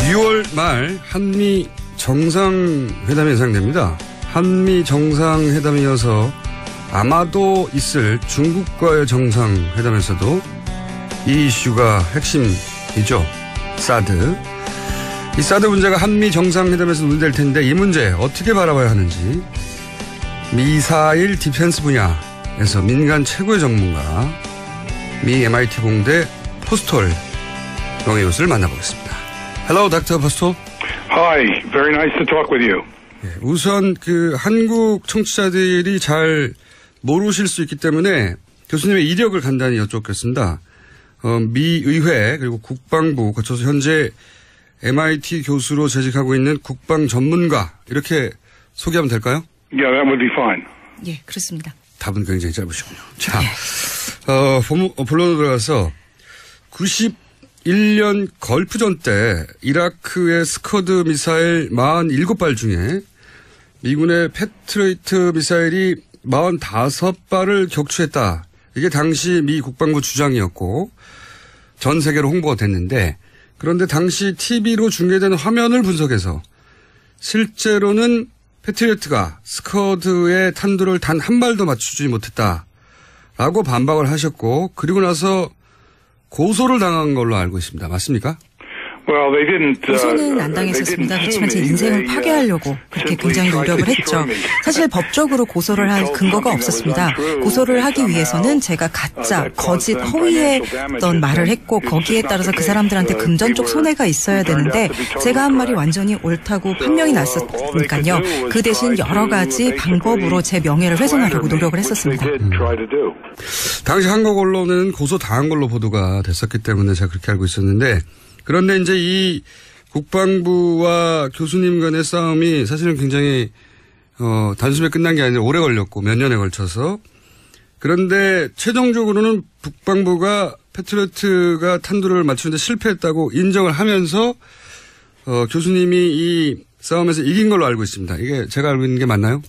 6월 말 한미 정상회담이 예상됩니다. 한미 정상회담이어서 아마도 있을 중국과의 정상회담에서도 이 이슈가 핵심이죠. 사드. 이 사드 문제가 한미 정상회담에서 논의될 텐데 이 문제 어떻게 바라봐야 하는지 미사일 디펜스 분야에서 민간 최고의 전문가 미 MIT 공대 포스톨 명예교수를 만나보겠습니다. Hello, Dr. Postol. Hi, very nice to talk with you. 우선 한국 청취자들이 잘 모르실 수 있기 때문에 교수님의 이력을 간단히 여쭙겠습니다. 미 의회 그리고 국방부 거쳐서 현재 MIT 교수로 재직하고 있는 국방 전문가 이렇게 소개하면 될까요? Yeah, that would be fine. 예, 그렇습니다. 답은 굉장히 짧으시군요. 자, 본론으로 들어가서 91년 걸프전 때 이라크의 스커드 미사일 47발 중에 미군의 패트리어트 미사일이 45발을 격추했다. 이게 당시 미 국방부 주장이었고 전 세계로 홍보가 됐는데 그런데 당시 TV로 중계된 화면을 분석해서 실제로는 패트리어트가 스커드의 탄두를 단 한 발도 맞추지 못했다라고 반박을 하셨고 그리고 나서 고소를 당한 걸로 알고 있습니다. 맞습니까? 고소는 안 당했었습니다. 그렇지만 제 인생을 파괴하려고 그렇게 굉장히 노력을 했죠. 사실 법적으로 고소를 할 근거가 없었습니다. 고소를 하기 위해서는 제가 가짜, 거짓, 허위의 어떤 말을 했고 거기에 따라서 그 사람들한테 금전적 손해가 있어야 되는데 제가 한 말이 완전히 옳다고 판명이 났으니까요. 그 대신 여러 가지 방법으로 제 명예를 훼손하려고 노력을 했었습니다. 당시 한국 언론은 고소 당한 걸로 보도가 됐었기 때문에 제가 그렇게 알고 있었는데 그런데 이제 이 국방부와 교수님 간의 싸움이 사실은 굉장히 단숨에 끝난 게 아니라 오래 걸렸고 몇 년에 걸쳐서 그런데 최종적으로는 국방부가 패트리어트가 탄두를 맞추는데 실패했다고 인정을 하면서 교수님이 이 싸움에서 이긴 걸로 알고 있습니다. 이게 제가 알고 있는 게 맞나요?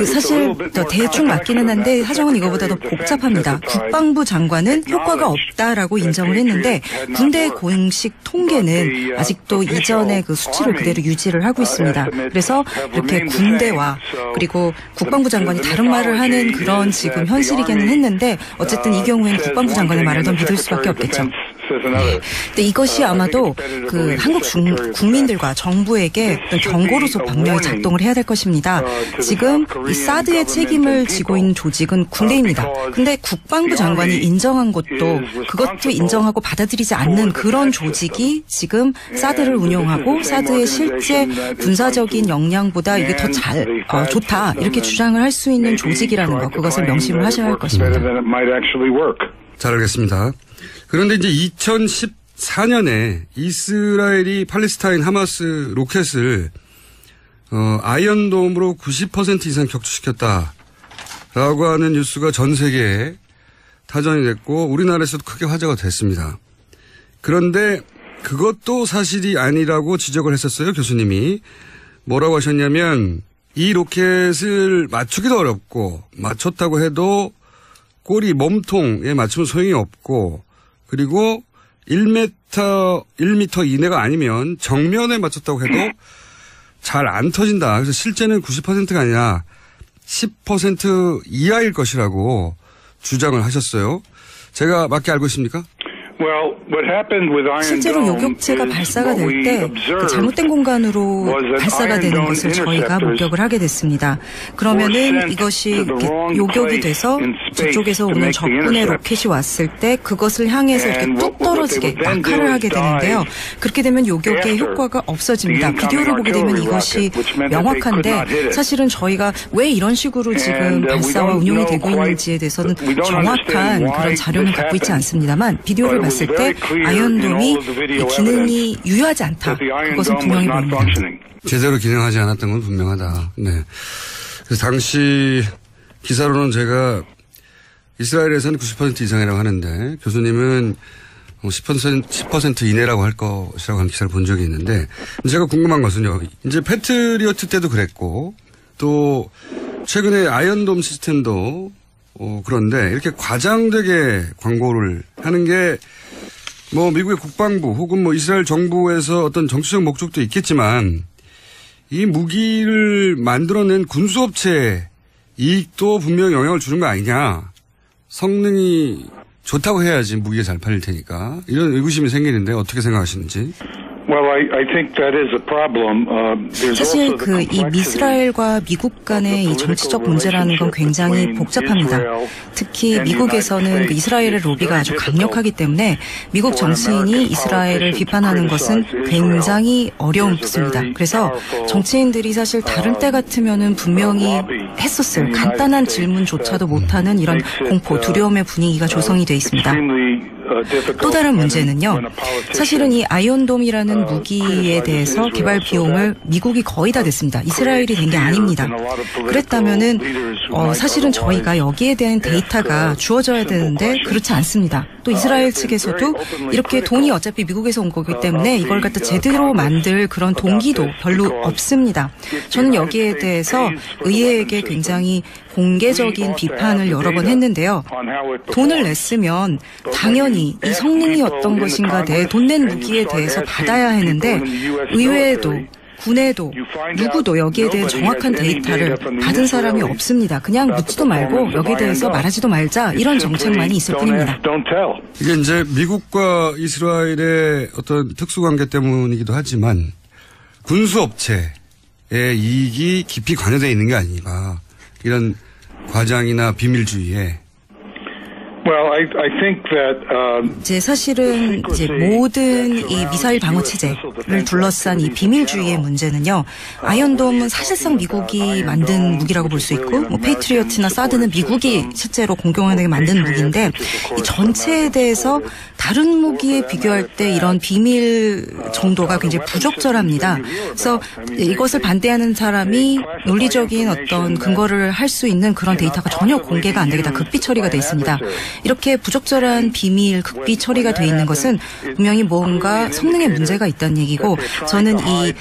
사실 대충 맞기는 한데 사정은 이거보다 더 복잡합니다. 국방부 장관은 효과가 없다라고 인정을 했는데 군대 공식 통계는 아직도 이전의 그 수치를 그대로 유지를 하고 있습니다. 그래서 이렇게 군대와 그리고 국방부 장관이 다른 말을 하는 그런 지금 현실이기는 했는데 어쨌든 이 경우에는 국방부 장관의 말을 더 믿을 수밖에 없겠죠. 근데 이것이 아마도 그 한국 국민들과 정부에게 어떤 경고로서 분명히 작동을 해야 될 것입니다. 지금 이 사드의 책임을 지고 있는 조직은 군대입니다. 근데 국방부 장관이 인정한 것도 그것도 인정하고 받아들이지 않는 그런 조직이 지금 사드를 운용하고 사드의 실제 군사적인 역량보다 이게 더 좋다 이렇게 주장을 할 수 있는 조직이라는 거 그것을 명심을 하셔야 할 것입니다. 잘 알겠습니다. 그런데 이제 2014년에 이스라엘이 팔레스타인 하마스 로켓을 아이언돔으로 90% 이상 격추시켰다라고 하는 뉴스가 전 세계에 타전이 됐고 우리나라에서도 크게 화제가 됐습니다. 그런데 그것도 사실이 아니라고 지적을 했었어요. 교수님이. 뭐라고 하셨냐면 이 로켓을 맞추기도 어렵고 맞췄다고 해도 꼬리 몸통에 맞추면 소용이 없고 그리고 1m 이내가 아니면 정면에 맞췄다고 해도 잘 안 터진다. 그래서 실제는 90%가 아니라 10% 이하일 것이라고 주장을 하셨어요. 제가 맞게 알고 있습니까? 실제로 요격체가 발사가 될 때 잘못된 공간으로 발사가 되는 것을 저희가 목격을 하게 됐습니다. 그러면은 이것이 요격이 돼서 저쪽에서 오는 적군의 로켓이 왔을 때 그것을 향해서 이렇게 뚝 떨어지게 낙하를 하게 되는데요. 그렇게 되면 요격의 효과가 없어집니다. 비디오를 보게 되면 이것이 명확한데 사실은 저희가 왜 이런 식으로 지금 발사와 운용이 되고 있는지에 대해서는 정확한 그런 자료는 갖고 있지 않습니다만 비디오를 봤을 때 아이언돔이 기능이 유효하지 않다. 그것은 분명히 보입니다. 제대로 기능하지 않았던 건 분명하다. 네. 그래서 당시 기사로는 제가 이스라엘에서는 90% 이상이라고 하는데 교수님은 10% 이내라고 할 것이라고 하는 기사를 본 적이 있는데 제가 궁금한 것은요. 이제 패트리어트 때도 그랬고 또 최근에 아이언돔 시스템도 그런데 이렇게 과장되게 광고를 하는 게 뭐 미국의 국방부 혹은 뭐 이스라엘 정부에서 어떤 정치적 목적도 있겠지만 이 무기를 만들어낸 군수업체에 이익도 분명히 영향을 주는 거 아니냐. 성능이 좋다고 해야지 무기가 잘 팔릴 테니까. 이런 의구심이 생기는데 어떻게 생각하시는지. 사실 이 이스라엘과 미국 간의 이 정치적 문제라는 건 굉장히 복잡합니다. 특히 미국에서는 그 이스라엘의 로비가 아주 강력하기 때문에 미국 정치인이 이스라엘을 비판하는 것은 굉장히 어렵습니다. 그래서 정치인들이 사실 다른 때 같으면은 분명히 했었을 간단한 질문조차도 못하는 이런 공포, 두려움의 분위기가 조성이 돼 있습니다. 또 다른 문제는요. 사실은 이 아이언돔이라는 무기에 대해서 개발 비용을 미국이 거의 다 냈습니다. 이스라엘이 된 게 아닙니다. 그랬다면은 사실은 저희가 여기에 대한 데이터가 주어져야 되는데 그렇지 않습니다. 또 이스라엘 측에서도 이렇게 돈이 어차피 미국에서 온 거기 때문에 이걸 갖다 제대로 만들 그런 동기도 별로 없습니다. 저는 여기에 대해서 의회에게 굉장히 공개적인 비판을 여러 번 했는데요. 돈을 냈으면 당연히 이 성능이 어떤 것인가 내 돈 낸 무기에 대해서 받아야 하는데 의회에도 군에도 누구도 여기에 대해 정확한 데이터를 받은 사람이 없습니다. 그냥 묻지도 말고 여기에 대해서 말하지도 말자 이런 정책만이 있을 뿐입니다. 이게 이제 미국과 이스라엘의 어떤 특수관계 때문이기도 하지만 군수업체의 이익이 깊이 관여되어 있는 게 아닌가. 이런 과장이나 비밀주의에. 이제 사실은 이제 모든 이 미사일 방어 체제를 둘러싼 이 비밀주의의 문제는요. 아이언돔은 사실상 미국이 만든 무기라고 볼 수 있고, 뭐 페이트리어트나 사드는 미국이 실제로 공공연하게 만든 무기인데 이 전체에 대해서 다른 무기에 비교할 때 이런 비밀 정도가 굉장히 부적절합니다. 그래서 이것을 반대하는 사람이 논리적인 어떤 근거를 할 수 있는 그런 데이터가 전혀 공개가 안 되게 다 극비 처리가 돼 있습니다. 이렇게 부적절한 비밀, 극비 처리가 돼 있는 것은 분명히 뭔가 성능에 문제가 있다는 얘기고 저는 이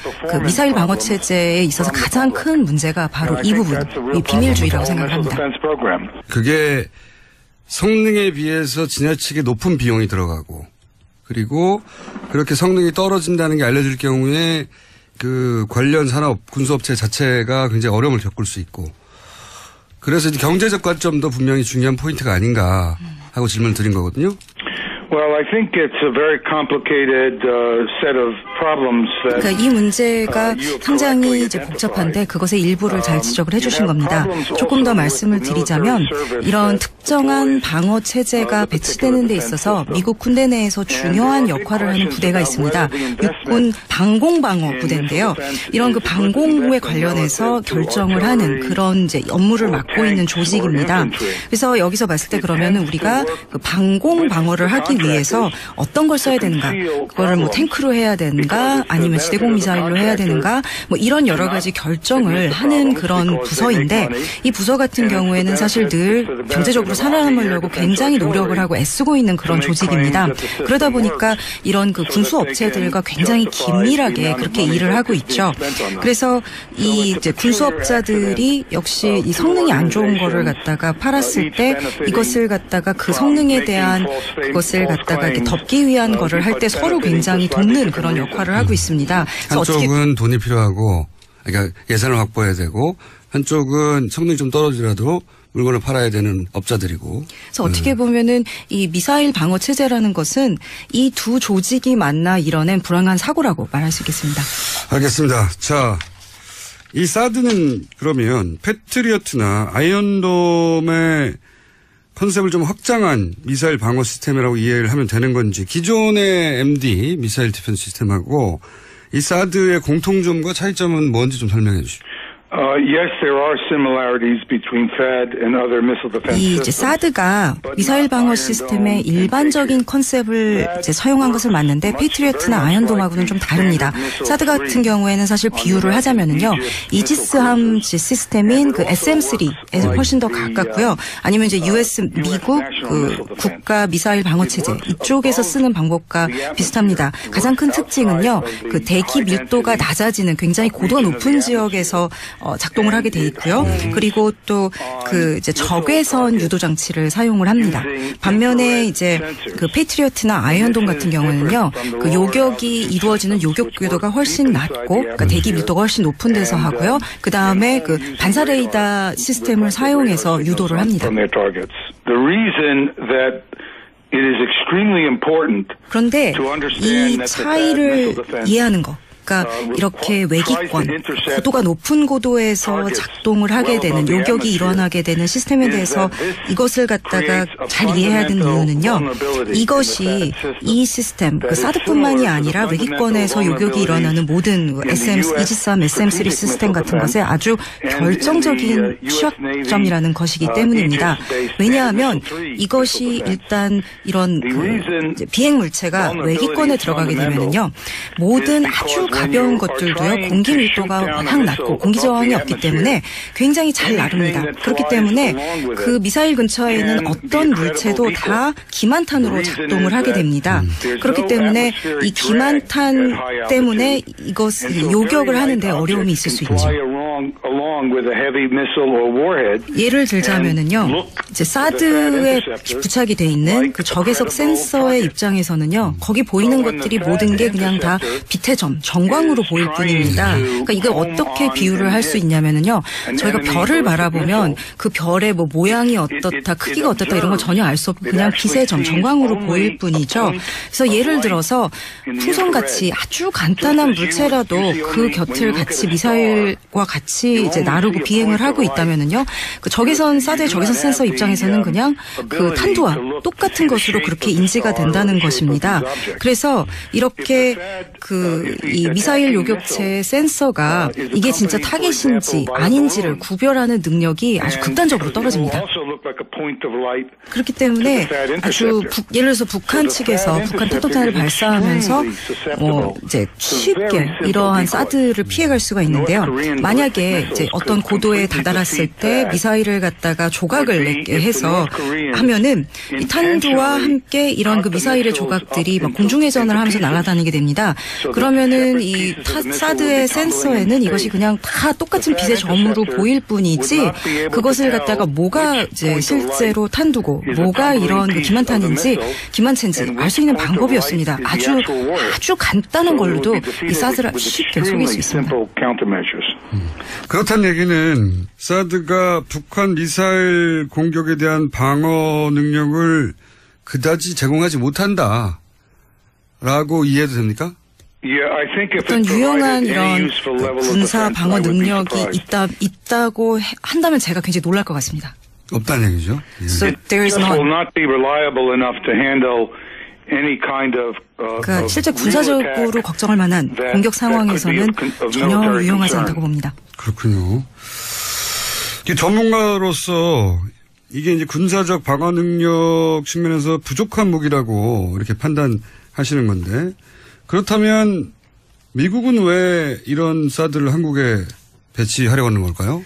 미사일 방어 체제에 있어서 가장 큰 문제가 바로 이 부분, 이 비밀주의라고 생각을 합니다. 그게 성능에 비해서 지나치게 높은 비용이 들어가고 그리고 그렇게 성능이 떨어진다는 게 알려질 경우에 그 관련 산업, 군수업체 자체가 굉장히 어려움을 겪을 수 있고 그래서 이제 경제적 관점도 분명히 중요한 포인트가 아닌가 하고 질문을 드린 거거든요. 그러니까 이 문제가 상당히 이제 복잡한데 그것의 일부를 잘 지적을 해주신 겁니다. 조금 더 말씀을 드리자면 이런 특정한 방어 체제가 배치되는 데 있어서 미국 군대 내에서 중요한 역할을 하는 부대가 있습니다. 육군 방공방어 부대인데요. 이런 그 방공에 관련해서 결정을 하는 그런 이제 업무를 맡고 있는 조직입니다. 그래서 여기서 봤을 때 그러면은 우리가 그 방공방어를 하기 위해서 어떤 걸 써야 되는가, 그거를 뭐 탱크로 해야 되는가, 아니면 지대공 미사일로 해야 되는가, 뭐 이런 여러 가지 결정을 하는 그런 부서인데 이 부서 같은 경우에는 사실 늘 경제적으로 살아남으려고 굉장히 노력을 하고 애쓰고 있는 그런 조직입니다. 그러다 보니까 이런 그 군수 업체들과 굉장히 긴밀하게 그렇게 일을 하고 있죠. 그래서 이 이제 군수업자들이 역시 이 성능이 안 좋은 거를 갖다가 팔았을 때 이것을 갖다가 그 성능에 대한 그것을 갖다가 이렇게 덮기 위한 거를 할 때 서로 굉장히 돕는 그런 역할을 하고 있습니다. 한쪽은 돈이 필요하고 그러니까 예산을 확보해야 되고 한쪽은 성능이 좀 떨어지더라도 물건을 팔아야 되는 업자들이고. 그래서 어떻게 보면은 이 미사일 방어 체제라는 것은 이 두 조직이 만나 이뤄낸 불행한 사고라고 말할 수 있겠습니다. 알겠습니다. 자, 이 사드는 그러면 패트리어트나 아이언돔의 컨셉을 좀 확장한 미사일 방어 시스템이라고 이해를 하면 되는 건지 기존의 MD 미사일 디펜스 시스템하고 이 사드의 공통점과 차이점은 뭔지 좀 설명해 주시죠. Yes, there are similarities between THAAD and other missile defense 이 이제 사드가 미사일 방어 시스템의 일반적인 컨셉을 이제 사용한 것은 맞는데 페이트리어트나 아이언돔하고는 좀 다릅니다. 사드 같은 경우에는 사실 비유를 하자면은요, 이지스함 시스템인 그 SM3에서 훨씬 더 가깝고요. 아니면 이제 미국 그 국가 미사일 방어 체제 이쪽에서 쓰는 방법과 비슷합니다. 가장 큰 특징은요, 그 대기 밀도가 낮아지는 굉장히 고도가 높은 지역에서 작동을 하게 돼 있고요. 그리고 또 그 이제 적외선 유도 장치를 사용을 합니다. 반면에 이제 그 패트리어트나 아이언돔 같은 경우는요, 그 요격이 이루어지는 요격 궤도가 훨씬 낮고, 그러니까 대기 밀도가 훨씬 높은 데서 하고요. 그 다음에 그 반사 레이더 시스템을 사용해서 유도를 합니다. 그런데 이 차이를 이해하는 거. 그러니까 이렇게 외기권, 고도가 높은 고도에서 작동을 하게 되는, 요격이 일어나게 되는 시스템에 대해서 이것을 갖다가 잘 이해해야 되는 이유는요. 이것이 이 시스템, 그 사드뿐만이 아니라 외기권에서 요격이 일어나는 모든 이지스함, SM3 시스템 같은 것에 아주 결정적인 취약점이라는 것이기 때문입니다. 왜냐하면 이것이 일단 이런 그 비행 물체가 외기권에 들어가게 되면은요, 모든 아주 가벼운 것들도요, 공기 밀도가 워낙 낮고 공기 저항이 없기 때문에 굉장히 잘 나릅니다. 그렇기 때문에 그 미사일 근처에 있는 어떤 물체도 다 기만탄으로 작동을 하게 됩니다. 그렇기 때문에 이 기만탄 때문에 이것을 요격을 하는데 어려움이 있을 수 있죠. 예를 들자면은요, 이제 사드에 부착이 돼 있는 그 적외선 센서의 입장에서는요, 거기 보이는 것들이 모든 게 그냥 다 빛의 점, 전광으로 보일 뿐입니다. 그러니까 이걸 어떻게 비유를 할 수 있냐면은요, 저희가 별을 바라보면 그 별의 뭐 모양이 어떻다, 크기가 어떻다 이런 걸 전혀 알 수 없고 그냥 빛의 점, 전광으로 보일 뿐이죠. 그래서 예를 들어서 풍선같이 아주 간단한 물체라도 그 곁을 같이 미사일과 같이 이제 나르고 비행을 하고 있다면은요, 그 적외선 사드의 적외선 센서 입장에서는 그냥 그 탄두와 똑같은 것으로 그렇게 인지가 된다는 것입니다. 그래서 이렇게 이 미사일 요격체의 센서가 이게 진짜 타겟인지 아닌지를 구별하는 능력이 아주 극단적으로 떨어집니다. 그렇기 때문에 아주 예를 들어서 북한 측에서 북한 탄도탄을 발사하면서 이제 쉽게 이러한 사드를 피해갈 수가 있는데요. 만약에 이제 어떤 고도에 다다랐을 때 미사일을 갖다가 조각을 내게 해서 하면은 이 탄두와 함께 이런 그 미사일의 조각들이 막 공중회전을 하면서 날아다니게 됩니다. 그러면은 이 사드의 센서에는 이것이 그냥 다 똑같은 빛의 점으로 보일 뿐이지 그것을 갖다가 뭐가 이제 실제로 탄두고 뭐가 이런 그 기만탄인지 기만체인지 알 수 있는 방법이 없습니다. 아주 간단한 걸로도 이 사드를 쉽게 속일 수 있습니다. 그렇다는 얘기는 사드가 북한 미사일 공격에 대한 방어 능력을 그다지 제공하지 못한다라고 이해해도 됩니까? 어떤 유용한 이런 군사 방어 능력이 있다고 한다면 제가 굉장히 놀랄 것 같습니다. 없다는 얘기죠. So there is none. 그러니까 실제 군사적으로 걱정할 만한 공격 상황에서는 전혀 유용하지 않다고 봅니다. 그렇군요. 전문가로서 이게 이제 군사적 방어 능력 측면에서 부족한 무기라고 이렇게 판단하시는 건데, 그렇다면 미국은 왜 이런 사드를 한국에 배치하려고 하는 걸까요?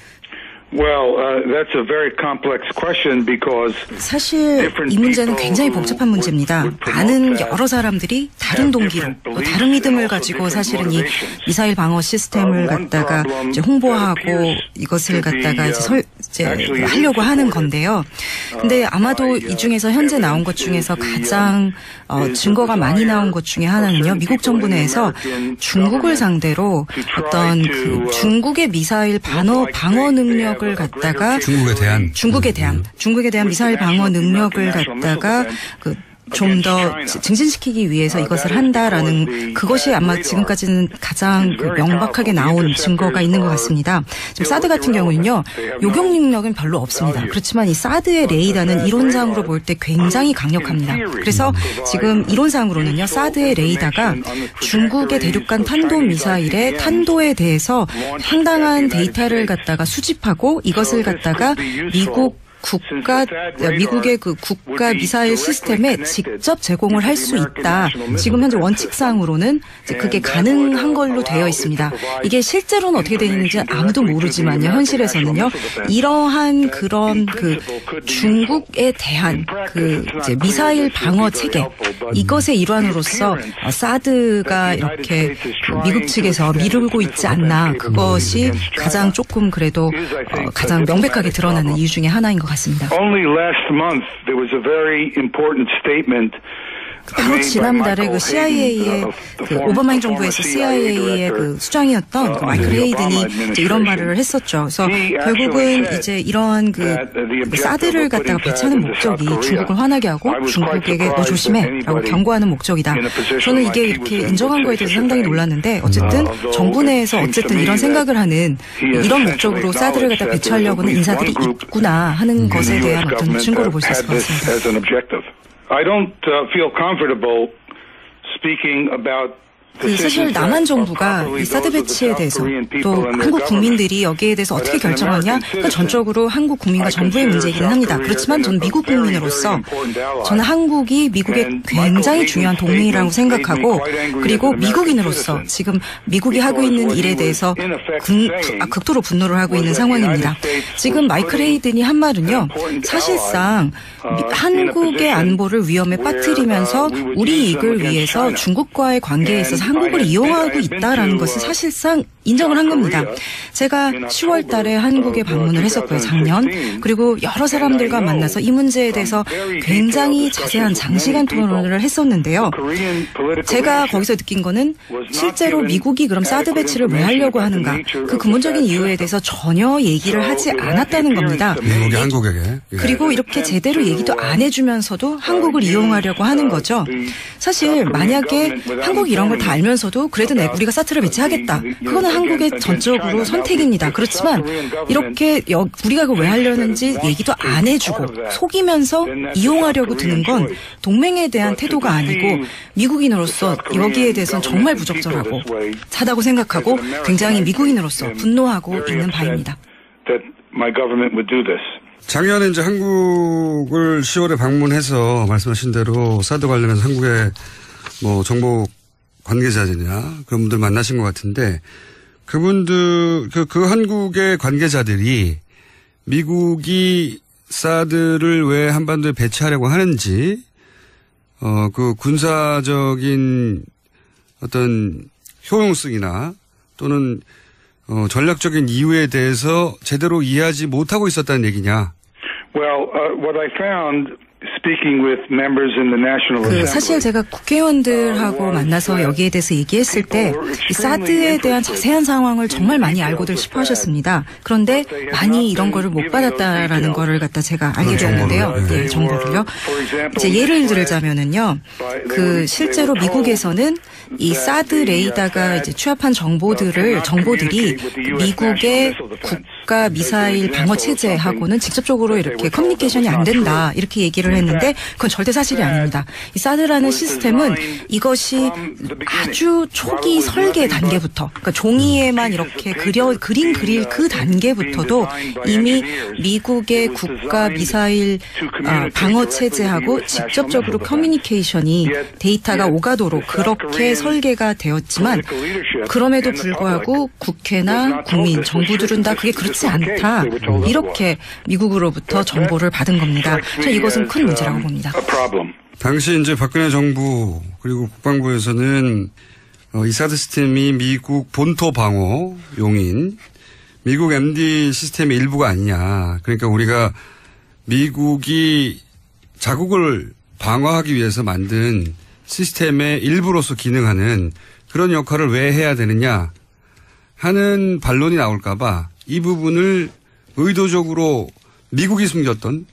사실 이 문제는 굉장히 복잡한 문제입니다. 많은 여러 사람들이 다른 동기로 또 다른 믿음을 가지고 사실은 이 미사일 방어 시스템을 갖다가 이제 홍보하고 이것을 갖다가 이제 하려고 하는 건데요. 근데 아마도 이 중에서 현재 나온 것 중에서 가장 증거가 많이 나온 것 중에 하나는요, 미국 정부 내에서 중국을 상대로 어떤 그 중국의 미사일 방어 능력을 갖다가 중국에 대한 미사일 방어 능력을 갖다가 좀 더 증진시키기 위해서 이것을 한다라는 그것이 아마 지금까지는 가장 명백하게 나온 증거가 있는 것 같습니다. 지금 사드 같은 경우는요, 요격 능력은 별로 없습니다. 그렇지만 이 사드의 레이더는 이론상으로 볼 때 굉장히 강력합니다. 그래서 지금 이론상으로는요, 사드의 레이더가 중국의 대륙간 탄도 미사일의 탄도에 대해서 상당한 데이터를 갖다가 수집하고 이것을 갖다가 미국 미국의 그 국가 미사일 시스템에 직접 제공을 할 수 있다. 지금 현재 원칙상으로는 그게 가능한 걸로 되어 있습니다. 이게 실제로는 어떻게 되는지 아무도 모르지만요. 현실에서는요. 이러한 그런 그 중국에 대한 그 이제 미사일 방어 체계 이것의 일환으로서 사드가 이렇게 미국 측에서 미루고 있지 않나. 그것이 가장 조금 그래도 가장 명백하게 드러나는 이유 중에 하나인 것 같습니다. Only last month there was a very important statement. 바로 지난달에 그 CIA의 그 오바마 행정부에서 CIA의 그 수장이었던 그 마이클 헤이든이 이제 이런 말을 했었죠. 그래서 결국은 이제 이러한 그 사드를 갖다가 배치하는 목적이 중국을 화나게 하고 중국에게 너 조심해라고 경고하는 목적이다. 저는 이게 이렇게 인정한 거에 대해서 상당히 놀랐는데 어쨌든 정부 내에서 어쨌든 이런 생각을 하는 이런 목적으로 사드를 갖다 배치하려고는 인사들이 있구나 하는 것에 대한 어떤 증거를 볼 수 있을 것 같습니다. I don't feel comfortable speaking about 사실 남한 정부가 이 사드 배치에 대해서 또 한국 국민들이 여기에 대해서 어떻게 결정하냐 전적으로 한국 국민과 정부의 문제이기는 합니다. 그렇지만 저는 미국 국민으로서 저는 한국이 미국의 굉장히 중요한 동맹이라고 생각하고 그리고 미국인으로서 지금 미국이 하고 있는 일에 대해서 극도로 분노를 하고 있는 상황입니다. 지금 마이클 헤이든이 한 말은요. 사실상 한국의 안보를 위험에 빠뜨리면서 우리 이익을 위해서 중국과의 관계에 있어서 한국을 이용하고 있다라는 것을 사실상 인정을 한 겁니다. 제가 10월 달에 한국에 방문을 했었고요, 작년. 그리고 여러 사람들과 만나서 이 문제에 대해서 굉장히 자세한 장시간 토론을 했었는데요. 제가 거기서 느낀 거는 실제로 미국이 그럼 사드 배치를 왜 하려고 하는가. 그 근본적인 이유에 대해서 전혀 얘기를 하지 않았다는 겁니다. 미국이 한국에게. 그리고 이렇게 제대로 얘기도 안 해주면서도 한국을 이용하려고 하는 거죠. 사실 만약에 한국이 이런 걸 다 알면서도 그래도 우리가 사드를 배치하겠다. 그거는 한국의 전적으로 선택입니다. 그렇지만 이렇게 우리가 그걸 왜 하려는지 얘기도 안 해주고 속이면서 이용하려고 드는 건 동맹에 대한 태도가 아니고 미국인으로서 여기에 대해서는 정말 부적절하고 차다고 생각하고 굉장히 미국인으로서 분노하고 있는 바입니다. 작년에 이제 한국을 10월에 방문해서 말씀하신 대로 사드 관련해서 한국의 뭐 정보 관계자들이나 그런 분들 만나신 것 같은데 그분들 그 한국의 관계자들이 미국이 사드를 왜 한반도에 배치하려고 하는지 그 군사적인 어떤 효용성이나 또는 전략적인 이유에 대해서 제대로 이해하지 못하고 있었다는 얘기냐? Well, what I found speaking with members in the National Assembly. 사실 제가 국회의원들하고 만나서 여기에 대해서 얘기했을 때 이 사드에 대한 자세한 상황을 정말 많이 알고들 싶어 하셨습니다. 그런데 많이 이런 거를 못 받았다라는 거를 갖다 제가 알게 되었는데요. 네, 정보를요. 이제 예를 들자면은요. 그 실제로 미국에서는 이 사드 레이더가 이제 취합한 정보들이 미국의 국가 미사일 방어 체제하고는 직접적으로 이렇게 커뮤니케이션이 안 된다. 이렇게 얘기를 했는데 그건 절대 사실이 아닙니다. 이 사드라는 시스템은 이것이 아주 초기 설계 단계부터 그러니까 종이에만 이렇게 그림 그릴 그 단계부터도 이미 미국의 국가 미사일 방어 체제하고 직접적으로 커뮤니케이션이 데이터가 오가도록 그렇게 설계가 되었지만 그럼에도 불구하고 국회나 국민, 정부들은 다 그게 그렇지 않다. 이렇게 미국으로부터 정보를 받은 겁니다. 저는 이것은 큰 문제라고 봅니다. 당시 이제 박근혜 정부 그리고 국방부에서는 이 사드 시스템이 미국 본토 방어용인 미국 MD 시스템의 일부가 아니냐. 그러니까 우리가 미국이 자국을 방어하기 위해서 만든 시스템의 일부로서 기능하는 그런 역할을 왜 해야 되느냐 하는 반론이 나올까 봐 이 부분을 의도적으로 미국이 숨겼던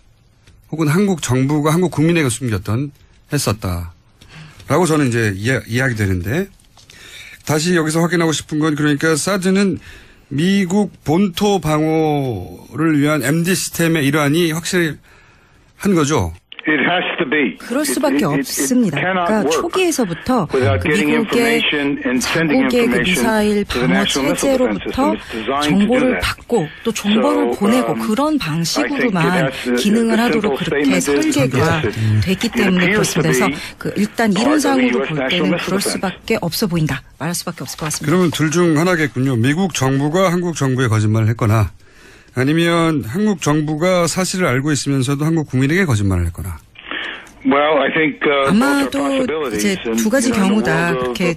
혹은 한국 정부가 한국 국민에게 숨겼던 했었다라고 저는 이제 이야기 되는데 다시 여기서 확인하고 싶은 건 그러니까 사드는 미국 본토 방어를 위한 MD 시스템의 일환이 확실히 한 거죠. It has to be. 그럴 수밖에 없습니다. 그러니까 초기에서부터 미국의 자국의 그 미사일 방어 체제로부터 정보를 받고 또 정보를 보내고 그런 방식으로만 기능을 하도록 그렇게 설계가 됐기 때문에 그렇습니다. 그래서 일단 이론상으로 볼 때는 그럴 수밖에 없어 보인다. 말할 수밖에 없을 것 같습니다. 그러면 둘 중 하나겠군요. 미국 정부가 한국 정부에 거짓말을 했거나 아니면 한국 정부가 사실을 알고 있으면서도 한국 국민에게 거짓말을 했거나. 아마도 이제 두 가지 경우다. 그렇게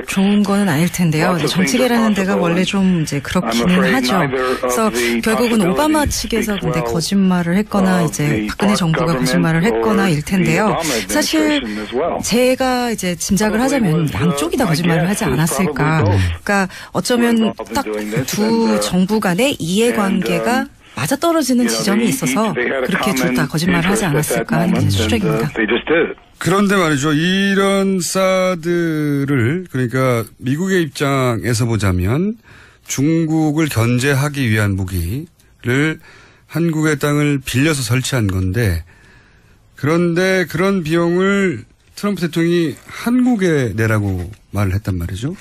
좋은 거는 아닐 텐데요. 정치계라는 데가 원래 좀 이제 그렇기는 하죠. 그래서 결국은 오바마 측에서 근데 거짓말을 했거나 이제 박근혜 정부가 거짓말을 했거나일 텐데요. 사실 제가 이제 짐작을 하자면 양쪽이 다 거짓말을 하지 않았을까. 그러니까 어쩌면 딱 두 정부 간의 이해관계가 맞아떨어지는 지점이 있어서 그렇게 둘 다 거짓말을 하지 않았을까 하는 게 추정입니다. 그런데 말이죠. 이런 사드를 그러니까 미국의 입장에서 보자면 중국을 견제하기 위한 무기를 한국의 땅을 빌려서 설치한 건데 그런데 그런 비용을 트럼프 대통령이 한국에 내라고 말을 했단 말이죠.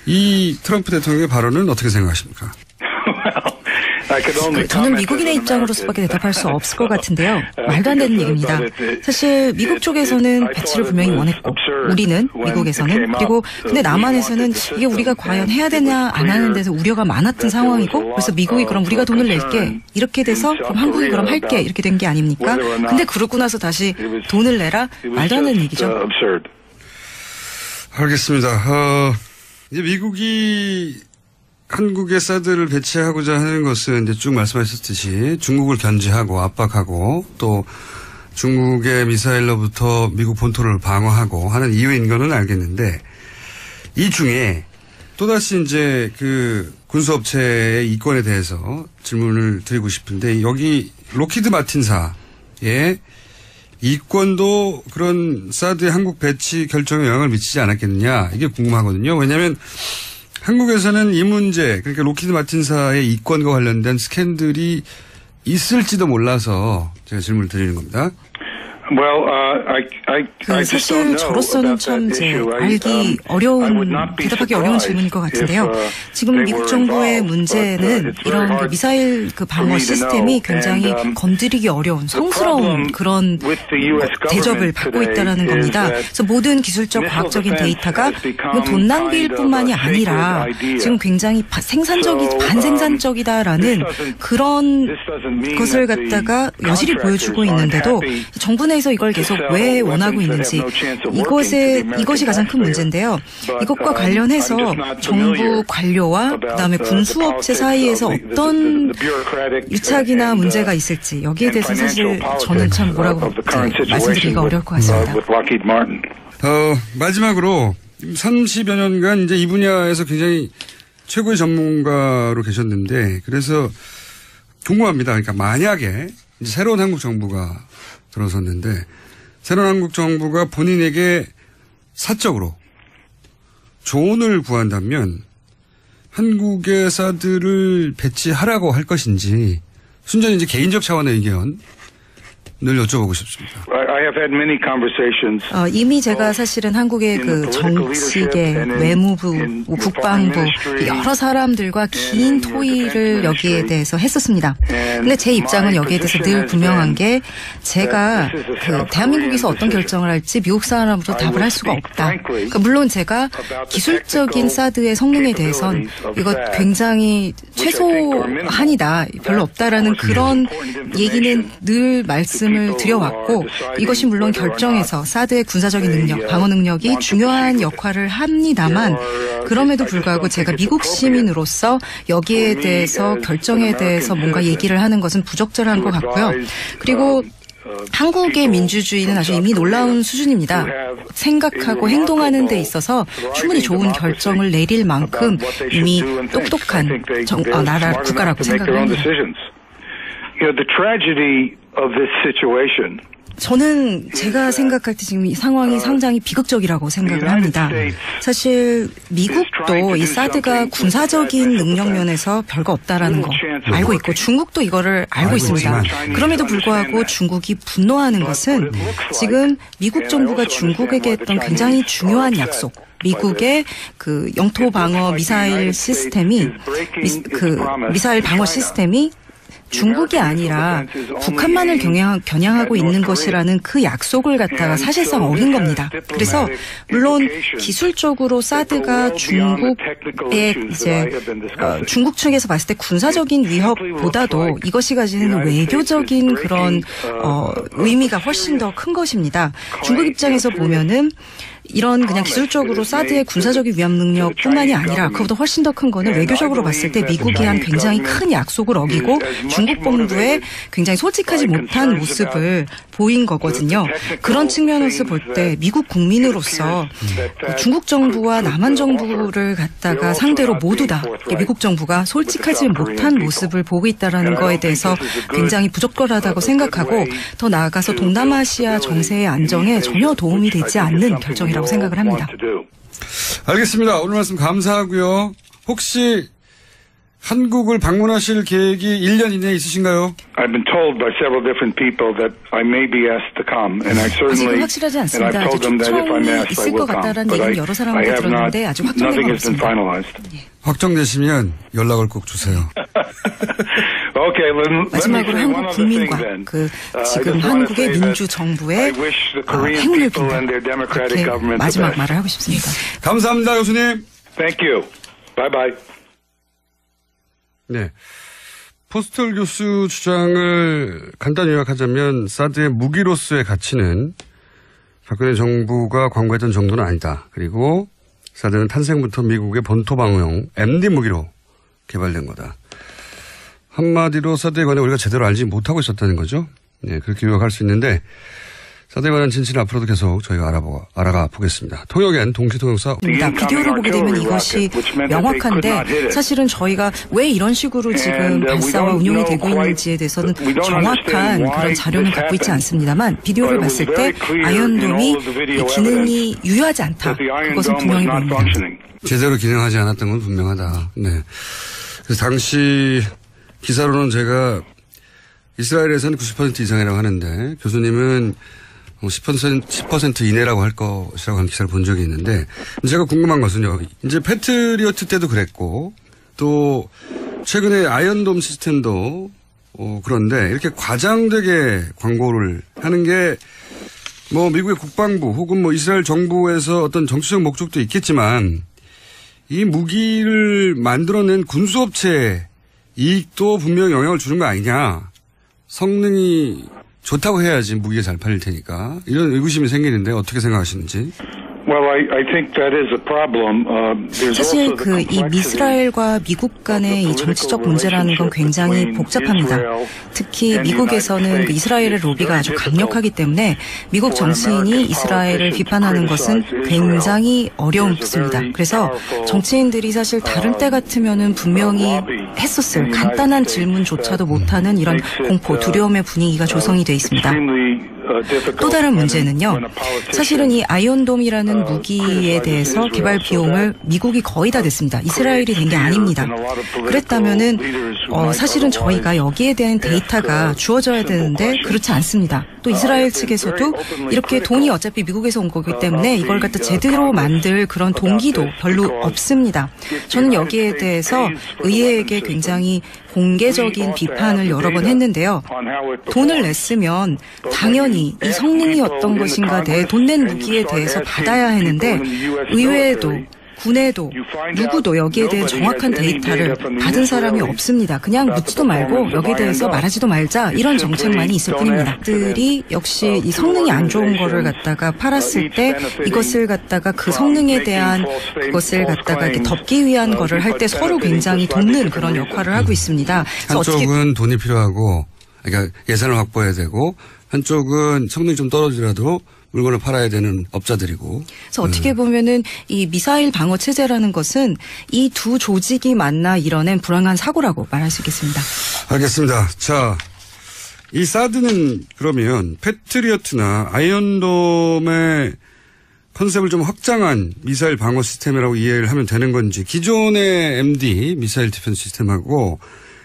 이 트럼프 대통령의 발언은 어떻게 생각하십니까? 저는 미국인의 입장으로서밖에 대답할 수 없을 것 같은데요. 말도 안 되는 얘기입니다. 사실 미국 쪽에서는 배치를 분명히 원했고 우리는 미국에서는 그리고 근데 남한에서는 이게 우리가 과연 해야 되냐 안 하는 데서 우려가 많았던 상황이고 그래서 미국이 그럼 우리가 돈을 낼게 이렇게 돼서 그럼 한국이 그럼 할게 이렇게 된 게 아닙니까? 근데 그러고 나서 다시 돈을 내라? 말도 안 되는 얘기죠. 알겠습니다. 이제 미국이 한국에 사드를 배치하고자 하는 것은 이제 쭉 말씀하셨듯이 중국을 견제하고 압박하고 또 중국의 미사일로부터 미국 본토를 방어하고 하는 이유인 거는 알겠는데 이 중에 또다시 이제 그 군수업체의 이권에 대해서 질문을 드리고 싶은데 여기 로키드 마틴사의 이권도 그런 사드의 한국 배치 결정에 영향을 미치지 않았겠느냐 이게 궁금하거든요. 왜냐하면 한국에서는 이 문제, 그러니까 로키드 마틴사의 이권과 관련된 스캔들이 있을지도 몰라서 제가 질문을 드리는 겁니다. 사실 저로서는 참 이제 알기 어려운, 대답하기 어려운 질문일 것 같은데요. 지금 미국 정부의 문제는 이런 그 미사일 그 방어 시스템이 굉장히 건드리기 어려운 성스러운 그런 대접을 받고 있다는 겁니다. 그래서 모든 기술적 과학적인 데이터가 돈 낭비일 뿐만이 아니라 지금 굉장히 반생산적이다라는 그런 것을 갖다가 여실히 보여주고 있는데도 정부 내에서 이걸 계속 왜 원하고 있는지 이것이 가장 큰 문제인데요. 이것과 관련해서 정부 관료와 그다음에 군수업체 사이에서 어떤 유착이나 문제가 있을지 여기에 대해서 사실 저는 참 뭐라고 말씀드리기가 어려울 것 같습니다. 마지막으로 30여 년간 이제 이 분야에서 굉장히 최고의 전문가로 계셨는데 그래서 궁금합니다. 그러니까 만약에 이제 새로운 한국 정부가 들어섰는데 새로운 한국 정부가 본인에게 사적으로 조언을 구한다면 한국의 사드를 배치하라고 할 것인지 순전히 이제 개인적 차원의 의견을 여쭤보고 싶습니다. 이미 제가 사실은 한국의 그 정치계, 외무부, 국방부 여러 사람들과 긴 토의를 여기에 대해서 했었습니다. 근데 제 입장은 여기에 대해서 늘 분명한 게 제가 그 대한민국에서 어떤 결정을 할지 미국 사람으로 답을 할 수가 없다. 그러니까 물론 제가 기술적인 사드의 성능에 대해선 이거 굉장히 최소한이다, 별로 없다라는 그런 얘기는 늘 말씀을 드려왔고 이것이 물론 결정에서 사드의 군사적인 능력, 방어 능력이 중요한 역할을 합니다만 그럼에도 불구하고 제가 미국 시민으로서 여기에 대해서 결정에 대해서 뭔가 얘기를 하는 것은 부적절한 것 같고요. 그리고 한국의 민주주의는 아주 이미 놀라운 수준입니다. 생각하고 행동하는 데 있어서 충분히 좋은 결정을 내릴 만큼 이미 똑똑한 국가라고 생각을 합니다. 저는 제가 생각할 때 지금 이 상황이 상당히 비극적이라고 생각을 합니다. 사실 미국도 이 사드가 군사적인 능력 면에서 별거 없다라는 거 알고 있고 중국도 이거를 알고 있습니다. 그럼에도 불구하고 중국이 분노하는 것은 지금 미국 정부가 중국에게 했던 굉장히 중요한 약속, 미국의 그 영토 방어 미사일 시스템이 미사일 방어 시스템이 중국이 아니라 북한만을 겨냥하고 있는 것이라는 그 약속을 갖다가 사실상 어긴 겁니다. 그래서 물론 기술적으로 사드가 중국의 이제 중국 측에서 봤을 때 군사적인 위협보다도 이것이 가지는 외교적인 그런 의미가 훨씬 더 큰 것입니다. 중국 입장에서 보면은 이런 그냥 기술적으로 사드의 군사적인 위협 능력뿐만이 아니라 그보다 훨씬 더 큰 거는 외교적으로 봤을 때 미국이 한 굉장히 큰 약속을 어기고 중국 본부에 굉장히 솔직하지 못한 모습을 보인 거거든요. 그런 측면에서 볼 때 미국 국민으로서 중국 정부와 남한 정부를 갖다가 상대로 모두 다 미국 정부가 솔직하지 못한 모습을 보고 있다는 거에 대해서 굉장히 부적절하다고 생각하고 더 나아가서 동남아시아 정세의 안정에 전혀 도움이 되지 않는 결정이라고 생각을 합니다. 알겠습니다. 오늘 말씀 감사하고요. 혹시 한국을 방문하실 계획이 1년 이내에 있으신가요? I've been told by several different people that I may be asked to come, and I certainly, 아직은 확실하지 않습니다. 아직 초청이 있을 것 같다는 얘기는 여러 사람한테 들었는데 아직 확정된 건 없습니다. 확정되시면 연락을 꼭 주세요. 마지막으로 한국 국민과 그 지금 한국의 민주정부의 행운을 빈다. 그렇게 마지막 말을 하고 싶습니다. 감사합니다, 교수님. Thank you. Bye bye. 네. 포스털 교수 주장을 간단히 요약하자면 사드의 무기로서의 가치는 박근혜 정부가 광고했던 정도는 아니다. 그리고 사드는 탄생부터 미국의 본토 방어용 MD 무기로 개발된 거다. 한마디로 사드에 관해 우리가 제대로 알지 못하고 있었다는 거죠. 네, 그렇게 요약할 수 있는데 사드에 관한 진실은 앞으로도 계속 저희가 알아가 보겠습니다. 통역엔 동시통역사. 비디오를 보게 되면 이것이 명확한데 사실은 저희가 왜 이런 식으로 지금 발사와 운용이 되고 있는지에 대해서는 정확한 그런 자료는 갖고 있지 않습니다만 비디오를 봤을 때 아이언돔이 기능이 유효하지 않다. 그것은 분명히 보입니다. 제대로 기능하지 않았던 건 분명하다. 네. 그래서 당시 기사로는 제가 이스라엘에서는 90% 이상이라고 하는데 교수님은 10% 이내라고 할 것이라고 하는 기사를 본 적이 있는데 제가 궁금한 것은요. 이제 패트리어트 때도 그랬고 또 최근에 아이언돔 시스템도 그런데 이렇게 과장되게 광고를 하는 게 뭐 미국의 국방부 혹은 뭐 이스라엘 정부에서 어떤 정치적 목적도 있겠지만 이 무기를 만들어낸 군수업체에 이익도 분명히 영향을 주는 거 아니냐. 성능이 좋다고 해야지 무기가 잘 팔릴 테니까. 이런 의구심이 생기는데 어떻게 생각하시는지. 사실 이 이스라엘과 미국 간의 이 정치적 문제라는 건 굉장히 복잡합니다. 특히 미국에서는 그 이스라엘의 로비가 아주 강력하기 때문에 미국 정치인이 이스라엘을 비판하는 것은 굉장히 어렵습니다. 그래서 정치인들이 사실 다른 때 같으면은 분명히 했었을 간단한 질문조차도 못하는 이런 공포, 두려움의 분위기가 조성이 돼 있습니다. 또 다른 문제는요. 사실은 이 아이언돔이라는 무기에 대해서 개발 비용을 미국이 거의 다 냈습니다. 이스라엘이 낸 게 아닙니다. 그랬다면은 사실은 저희가 여기에 대한 데이터가 주어져야 되는데 그렇지 않습니다. 또 이스라엘 측에서도 이렇게 돈이 어차피 미국에서 온 거기 때문에 이걸 갖다 제대로 만들 그런 동기도 별로 없습니다. 저는 여기에 대해서 의회에게 굉장히 공개적인 비판을 여러 번 했는데요. 돈을 냈으면 당연히 이 성능이 어떤 것인가 돈 낸 무기에 대해서 받아야 하는데 의회에도 군에도 누구도 여기에 대한 정확한 데이터를 받은 사람이 없습니다. 그냥 묻지도 말고 여기에 대해서 말하지도 말자 이런 정책만이 있을 뿐입니다. 들이 역시 이 성능이 안 좋은 거를 갖다가 팔았을 때 이것을 갖다가 그 성능에 대한 그것을 갖다가 이렇게 덮기 위한 거를 할 때 서로 굉장히 돕는 그런 역할을 하고 있습니다. 한쪽은 돈이 필요하고 그러니까 예산을 확보해야 되고 한쪽은 성능이 좀 떨어지더라도 물건을 팔아야 되는 업자들이고. 그래서 어떻게 보면은 이 미사일 방어 체제라는 것은 이 두 조직이 만나 이뤄낸 불행한 사고라고 말할 수 있겠습니다. 알겠습니다. 자, 이 사드는 그러면 패트리어트나 아이언돔의 컨셉을 좀 확장한 미사일 방어 시스템이라고 이해를 하면 되는 건지, 기존의 MD 미사일 디펜스 시스템하고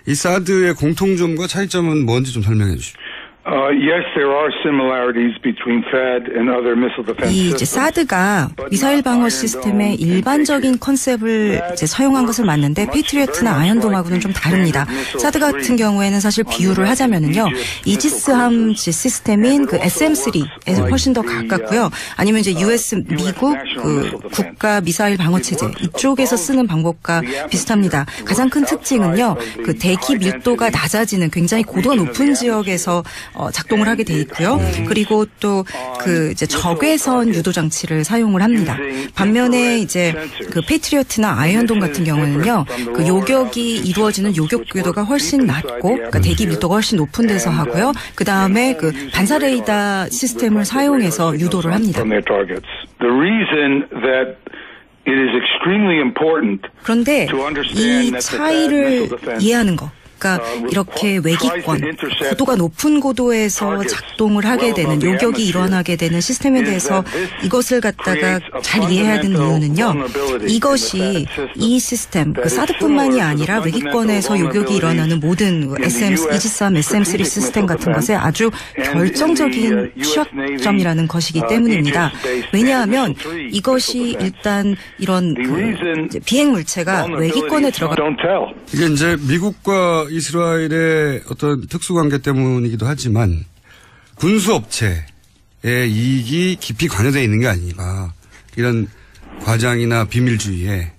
이 사드의 공통점과 차이점은 뭔지 좀 설명해 주십시오. Yes, there are similarities between THAAD and other missile defense 이 systems. 사드가 미사일 방어 시스템의 일반적인 컨셉을 사용한 것은 맞는데 페이트리어트나 아이언돔하고는 좀 다릅니다. 사드 같은 경우에는 사실 비유를 하자면은요, 이지스함 시스템인 그 SM3에 훨씬 더 가깝고요. 아니면 이제 US 미국 그 국가 미사일 방어 체제 이쪽에서 쓰는 방법과 비슷합니다. 가장 큰 특징은요, 그 대기 밀도가 낮아지는 굉장히 고도가 높은 지역에서 작동을 하게 돼 있고요. 그리고 또 그 이제 적외선 유도 장치를 사용을 합니다. 반면에 이제 그 페이트리어트나 아이언돔 같은 경우는요, 그 요격이 이루어지는 요격 궤도가 훨씬 낮고, 그러니까 대기 밀도가 훨씬 높은 데서 하고요. 그 다음에 그 반사 레이더 시스템을 사용해서 유도를 합니다. 그런데 이 차이를 이해하는 거. 그러니까 이렇게 외기권, 고도가 높은 고도에서 작동을 하게 되는, 요격이 일어나게 되는 시스템에 대해서 이것을 갖다가 잘 이해해야 되는 이유는요, 이것이 이 시스템, 그 사드뿐만이 아니라 외기권에서 요격이 일어나는 모든 이지스함 SM3 시스템 같은 것에 아주 결정적인 취약점이라는 것이기 때문입니다. 왜냐하면 이것이 일단 이런 그 비행 물체가 외기권에 들어가. 이게 이제 미국과 이스라엘의 어떤 특수관계 때문이기도 하지만 군수업체의 이익이 깊이 관여되어 있는 게 아닌가, 이런 과장이나 비밀주의에.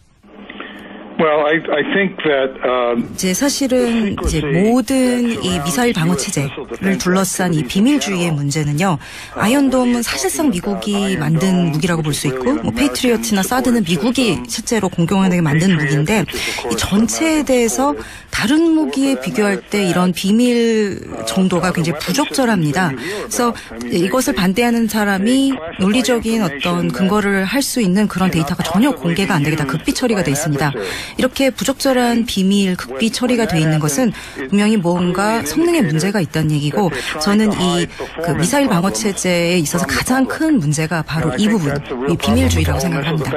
이제 사실은 이제 모든 이 미사일 방어 체제를 둘러싼 이 비밀주의의 문제는요, 아이언돔은 사실상 미국이 만든 무기라고 볼 수 있고, 뭐 페이트리어트나 사드는 미국이 실제로 공공연하게 만든 무기인데, 이 전체에 대해서 다른 무기에 비교할 때 이런 비밀 정도가 굉장히 부적절합니다. 그래서 이것을 반대하는 사람이 논리적인 어떤 근거를 할 수 있는 그런 데이터가 전혀 공개가 안 되게 다 극비 처리가 돼 있습니다. 이렇게 부적절한 비밀, 극비 처리가 돼 있는 것은 분명히 뭔가 성능에 문제가 있다는 얘기고, 저는 이 그 미사일 방어 체제에 있어서 가장 큰 문제가 바로 이 부분, 이 비밀주의라고 생각합니다.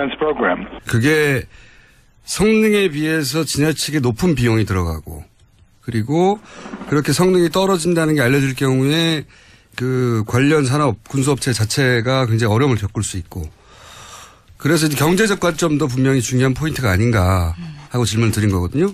그게 성능에 비해서 지나치게 높은 비용이 들어가고, 그리고 그렇게 성능이 떨어진다는 게 알려질 경우에 그 관련 산업, 군수업체 자체가 굉장히 어려움을 겪을 수 있고, 그래서 이제 경제적 관점도 분명히 중요한 포인트가 아닌가 하고 질문을 드린 거거든요.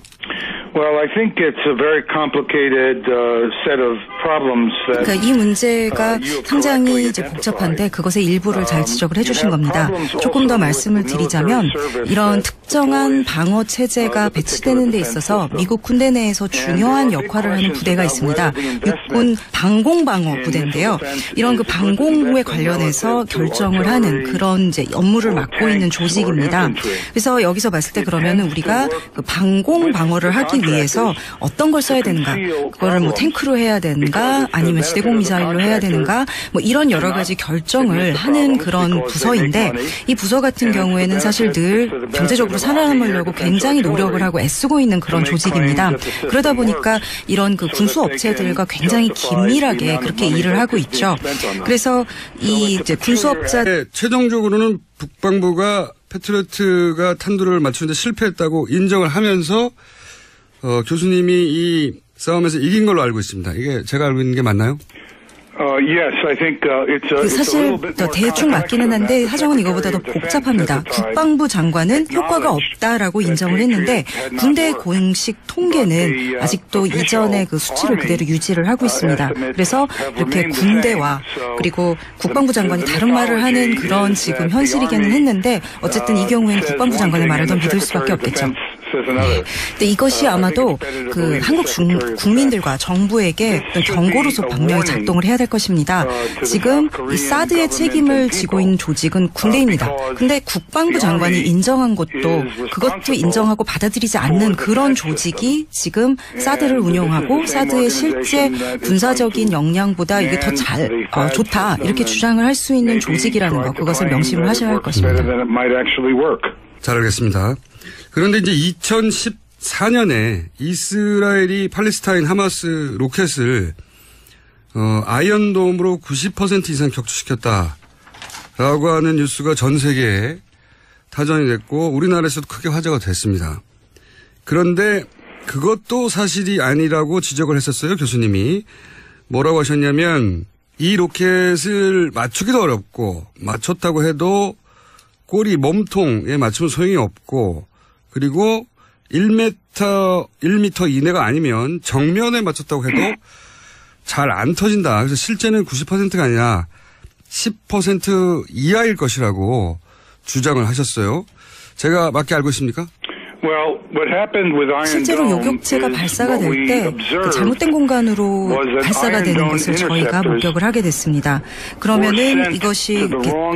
그러니까 이 문제가 상당히 이제 복잡한데 그것의 일부를 잘 지적을 해주신 겁니다. 조금 더 말씀을 드리자면, 이런 특정한 방어 체제가 배치되는 데 있어서 미국 군대 내에서 중요한 역할을 하는 부대가 있습니다. 육군 방공방어 부대인데요. 이런 그 방공에 관련해서 결정을 하는 그런 이제 업무를 맡고 있는 조직입니다. 그래서 여기서 봤을 때 그러면은 우리가 그 방공방어를 하기 위해서 어떤 걸 써야 되는가, 그거를 뭐 탱크로 해야 되는가, 아니면 지대공 미사일로 해야 되는가, 뭐 이런 여러 가지 결정을 하는 그런 부서인데, 이 부서 같은 경우에는 사실 늘 경제적으로 살아남으려고 굉장히 노력을 하고 애쓰고 있는 그런 조직입니다. 그러다 보니까 이런 그 군수 업체들과 굉장히 긴밀하게 그렇게 일을 하고 있죠. 그래서 이 이제 군수업자 최종적으로는 국방부가 패트리어트가 탄두를 맞추는데 실패했다고 인정을 하면서 교수님이 이 싸움에서 이긴 걸로 알고 있습니다. 이게 제가 알고 있는 게 맞나요? 사실 더 대충 맞기는 한데 사정은 이거보다 더 복잡합니다. 국방부 장관은 효과가 없다라고 인정을 했는데, 군대 공식 통계는 아직도 이전의 그 수치를 그대로 유지를 하고 있습니다. 그래서 이렇게 군대와 그리고 국방부 장관이 다른 말을 하는 그런 지금 현실이기는 했는데, 어쨌든 이 경우에는 국방부 장관의 말을 더 믿을 수밖에 없겠죠. 근데 이것이 아마도 그 한국 국민들과 정부에게 어떤 경고로서 분명히 작동을 해야 될 것입니다. 지금 이 사드의 책임을 지고 있는 조직은 군대입니다. 근데 국방부 장관이 인정한 것도, 그것도 인정하고 받아들이지 않는 그런 조직이 지금 사드를 운용하고 사드의 실제 군사적인 역량보다 이게 더 좋다, 이렇게 주장을 할 수 있는 조직이라는 것, 그것을 명심을 하셔야 할 것입니다. 잘 알겠습니다. 그런데 이제 2014년에 이스라엘이 팔레스타인 하마스 로켓을 아이언돔으로 90% 이상 격추시켰다라고 하는 뉴스가 전 세계에 타전이 됐고 우리나라에서도 크게 화제가 됐습니다. 그런데 그것도 사실이 아니라고 지적을 했었어요. 교수님이. 뭐라고 하셨냐면 이 로켓을 맞추기도 어렵고 맞췄다고 해도 꼬리 몸통에 맞추면 소용이 없고 그리고 1m 이내가 아니면 정면에 맞췄다고 해도 잘 안 터진다. 그래서 실제는 90%가 아니라 10% 이하일 것이라고 주장을 하셨어요. 제가 맞게 알고 있습니까? 실제로 요격체가 발사가 될 때 잘못된 공간으로 발사가 되는 것을 저희가 목격을 하게 됐습니다. 그러면은 이것이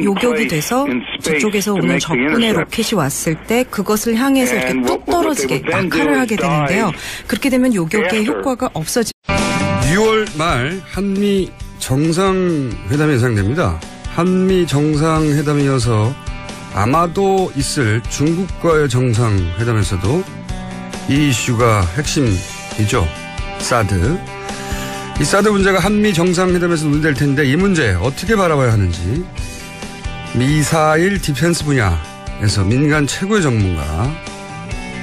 요격이 돼서 저쪽에서 오는 적군의 로켓이 왔을 때 그것을 향해서 이렇게 뚝 떨어지게 낙하를 하게 되는데요. 그렇게 되면 요격의 효과가 없어집니다. 6월 말 한미 정상회담이 예상됩니다. 한미 정상회담이어서 아마도 있을 중국과의 정상회담에서도 이 이슈가 핵심이죠. 사드. 이 사드 문제가 한미 정상회담에서 논의될 텐데 이 문제 어떻게 바라봐야 하는지 미사일 디펜스 분야에서 민간 최고의 전문가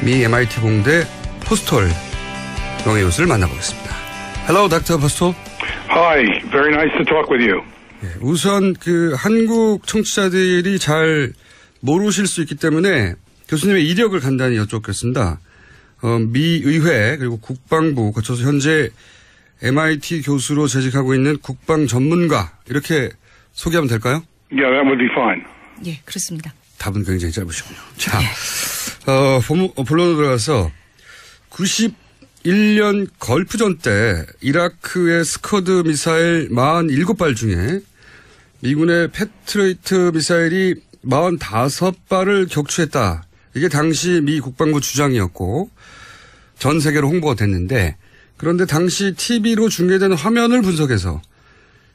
미 MIT 공대 포스톨 명예교수를 만나보겠습니다. Hello, Dr. Postol. Hi, very nice to talk with you. 우선 한국 청취자들이 잘 모르실 수 있기 때문에 교수님의 이력을 간단히 여쭙겠습니다. 미 의회 그리고 국방부 거쳐서 현재 MIT 교수로 재직하고 있는 국방 전문가 이렇게 소개하면 될까요? Yeah, that would be fine. 예, 그렇습니다. 답은 굉장히 짧으시군요. 자, 본론으로 들어가서 91년 걸프전 때 이라크의 스커드 미사일 47발 중에 미군의 패트리어트 미사일이 45발을 격추했다. 이게 당시 미 국방부 주장이었고 전 세계로 홍보가 됐는데 그런데 당시 TV로 중계된 화면을 분석해서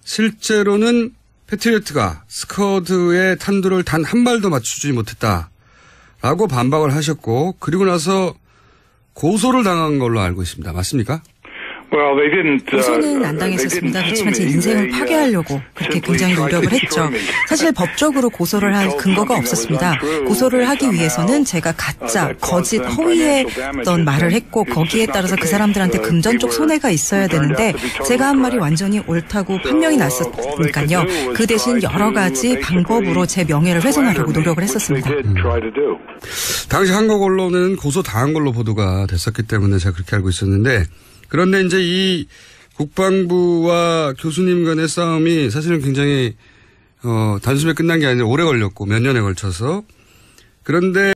실제로는 패트리어트가 스커드의 탄두를 단 한 발도 맞추지 못했다라고 반박을 하셨고 그리고 나서 고소를 당한 걸로 알고 있습니다. 맞습니까? 고소는 안 당했었습니다. 그렇지만 제 인생을 파괴하려고 그렇게 굉장히 노력을 했죠. 사실 법적으로 고소를 할 근거가 없었습니다. 고소를 하기 위해서는 제가 가짜, 거짓, 허위의 어떤 말을 했고 거기에 따라서 그 사람들한테 금전적 손해가 있어야 되는데 제가 한 말이 완전히 옳다고 판명이 났었으니까요. 그 대신 여러 가지 방법으로 제 명예를 훼손하려고 노력을 했었습니다. 당시 한국 언론은 고소 당한 걸로 보도가 됐었기 때문에 제가 그렇게 알고 있었는데 그런데 이제 이 국방부와 교수님 간의 싸움이 사실은 굉장히 단숨에 끝난 게 아니라 오래 걸렸고 몇 년에 걸쳐서 그런데